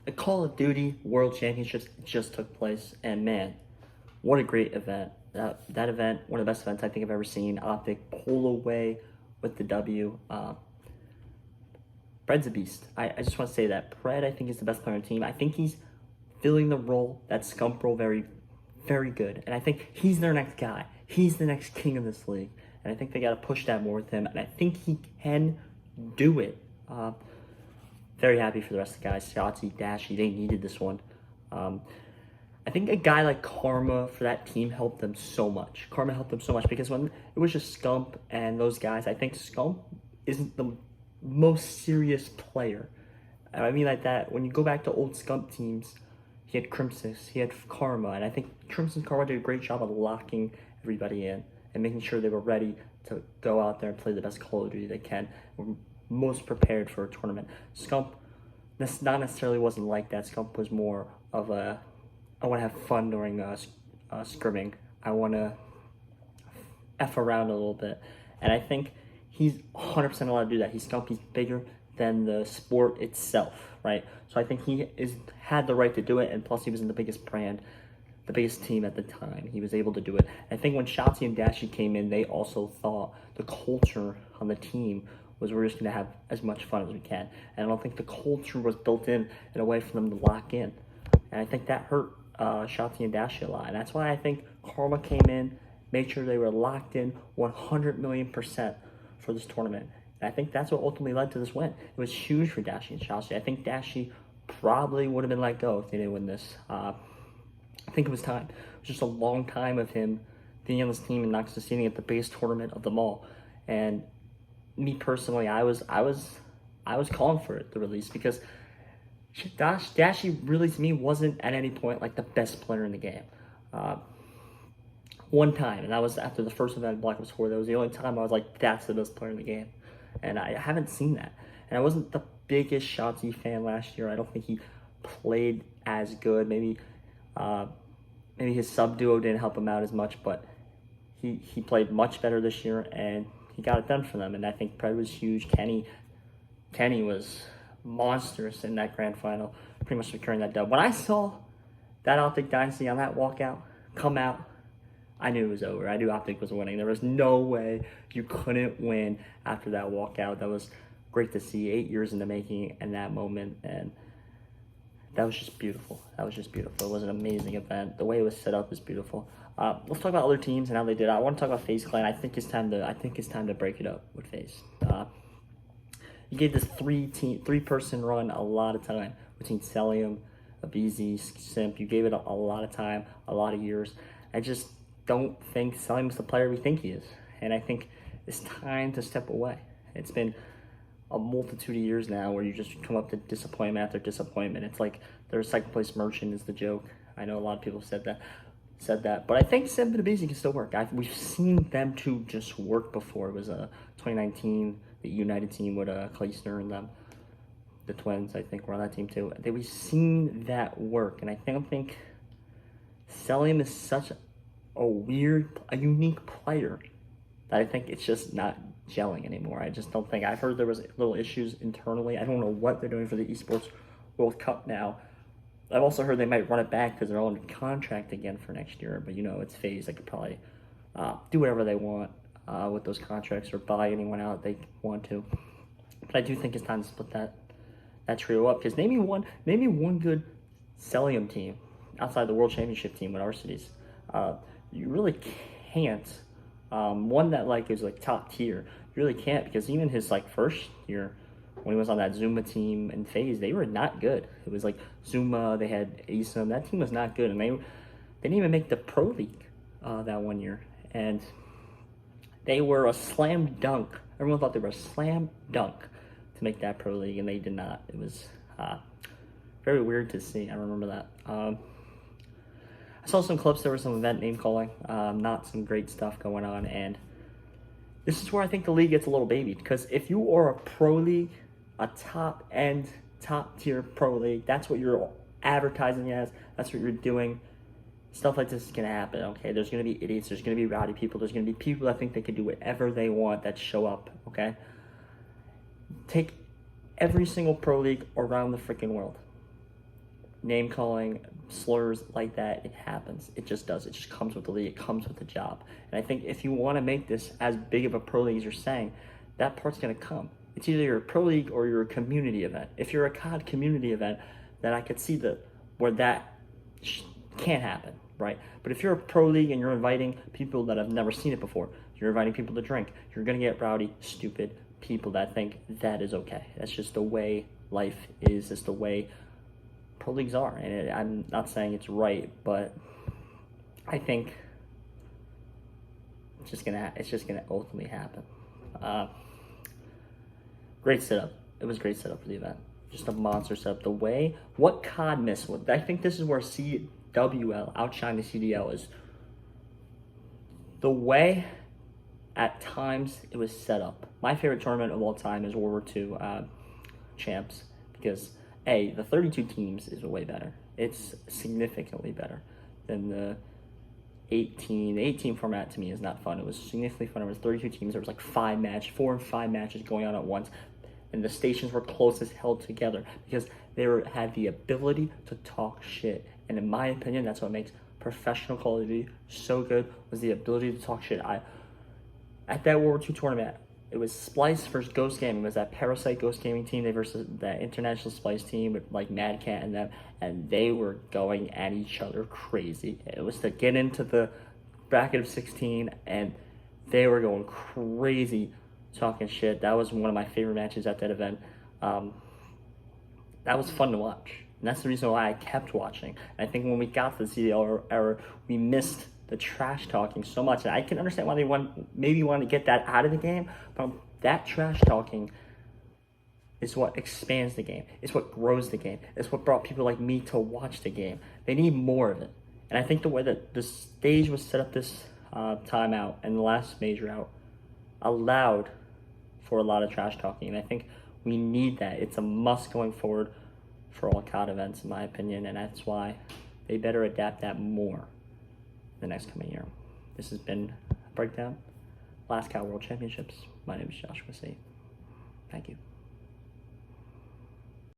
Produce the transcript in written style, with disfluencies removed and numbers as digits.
The Call of Duty World Championships just took place, and man, what a great event. That event, one of the best events I think I've ever seen. Optic pull away with the W. Fred's a beast. I just want to say that. Fred, I think, is the best player on the team. I think he's filling the role, that Scump role, very, very good. And I think he's their next guy. He's the next king of this league. And I think they got to push that more with him. And I think he can do it. Very happy for the rest of the guys. Shotzi, Dashy, they needed this one. I think a guy like Karma for that team helped them so much. Karma helped them so much because when it was just Scump and those guys, I think Scump isn't the most serious player. I mean like that, when you go back to old Scump teams, he had Crimson, he had Karma, and I think Crimson and Karma did a great job of locking everybody in and making sure they were ready to go out there and play the best Call of Duty they can. We're most prepared for a tournament. Scump, this not necessarily wasn't like that. Scump was more of a, I want to have fun during scrimming. I want to F around a little bit. And I think he's 100% allowed to do that. He's Scump, he's bigger than the sport itself, right? So I think he had the right to do it, and plus he was in the biggest brand, the biggest team at the time. He was able to do it. I think when Shotzi and Dashy came in, they also thought the culture on the team was we're just going to have as much fun as we can. And I don't think the culture was built in a way for them to lock in. And I think that hurt Shotzi and Dashy a lot. And that's why I think Karma came in, made sure they were locked in 100,000,000% for this tournament. And I think that's what ultimately led to this win. It was huge for Dashy and Shotzi. I think Dashy probably would have been let go if they didn't win this. I think it was time. It was just a long time of him being on this team and not succeeding at the biggest tournament of them all. And me personally, I was calling for it, the release, because Dashy really to me wasn't at any point like the best player in the game. One time, and that was after the first event, Black Ops 4. That was the only time I was like, that's the best player in the game. And I haven't seen that. And I wasn't the biggest Shotzi fan last year. I don't think he played as good. Maybe his sub duo didn't help him out as much, but he played much better this year, and he got it done for them. And I think Pred was huge. Kenny was monstrous in that grand final, pretty much securing that dub. When I saw that Optic Dynasty on that walkout come out, I knew it was over. I knew Optic was winning. There was no way you couldn't win after that walkout. That was great to see. 8 years in the making and that moment, and that was just beautiful. That was just beautiful. It was an amazing event. The way it was set up is beautiful. Let's talk about other teams and how they did. I want to talk about Faze Clan. I think it's time to break it up with Faze. You gave this three-person run a lot of time between Celium, Abizi, Simp. You gave it a lot of time, a lot of years. I just don't think Celium's the player we think he is. And I think it's time to step away. It's been a multitude of years now where you just come up to disappointment after disappointment. It's like their second place merchant is the joke. I know a lot of people said that, but I think Simp and Abizi can still work. We've seen them two just work before. It was 2019, the United team with Kleisner and them. The twins, I think, were on that team too. We've seen that work, and I think Celium is such a unique player that I think it's just not gelling anymore. I just don't think. I've heard there was little issues internally. I don't know what they're doing for the Esports World Cup now. I've also heard they might run it back because they're all in contract again for next year. But it's Faze. They could probably do whatever they want with those contracts or buy anyone out they want to. But I do think it's time to split that trio up, because name me one good Celium team outside the World Championship team with our cities. You really can't. One that is top tier. You really can't, because even his first year when he was on that Zuma team and Faze, they were not good. It was Zuma, they had Asim. That team was not good, and they didn't even make the Pro League that one year. And they were a slam dunk. Everyone thought they were a slam dunk to make that Pro League, and they did not. It was very weird to see. I remember that. I saw some clips. There was some event name calling, not some great stuff going on, and this is where I think the league gets a little babied, because if you are a pro league, a top-end, top-tier pro league, that's what you're advertising as, that's what you're doing, stuff like this is going to happen, okay? There's going to be idiots, there's going to be rowdy people, there's going to be people that think they can do whatever they want that show up, okay? Take every single pro league around the freaking world. name calling, slurs like that, it happens. It just does. It just comes with the league. It comes with the job. And I think if you want to make this as big of a pro league as you're saying, that part's going to come. It's either you're a pro league or you're a community event. If you're a COD community event, then I could see where that can't happen, right? But if you're a pro league and you're inviting people that have never seen it before, you're inviting people to drink, you're going to get rowdy, stupid people that think that is okay. That's just the way life is. It's the way pro leagues are, and I'm not saying it's right, but I think it's just gonna ultimately happen. Great setup. It was a great setup for the event. Just a monster setup. The way what COD missed. I think this is where CWL outshined the CDL is the way. At times it was set up. My favorite tournament of all time is World War II Champs because the 32 teams is way better. It's significantly better than the 18. The 18 format to me is not fun. It was significantly fun. It was 32 teams. There was like 4 and 5 matches going on at once, and the stations were close as hell together because they had the ability to talk shit. And in my opinion, that's what makes professional Call of Duty so good, was the ability to talk shit. At that World War II tournament, it was Splice versus Ghost Gaming. It was that Parasite Ghost Gaming team versus that International Splice team with like Mad Cat and them, and they were going at each other crazy. It was to get into the bracket of 16, and they were going crazy talking shit. That was one of my favorite matches at that event. That was fun to watch, and that's the reason why I kept watching. And I think when we got to the CDL era, we missed the trash talking so much, and I can understand why they maybe want to get that out of the game, but that trash talking is what expands the game. It's what grows the game. It's what brought people like me to watch the game. They need more of it, and I think the way that the stage was set up this time out and the last major out allowed for a lot of trash talking, and I think we need that. It's a must going forward for all COD events, in my opinion, and that's why they better adapt that more the next coming year. This has been a breakdown. Last COD World Championships. My name is Joshua C. Thank you.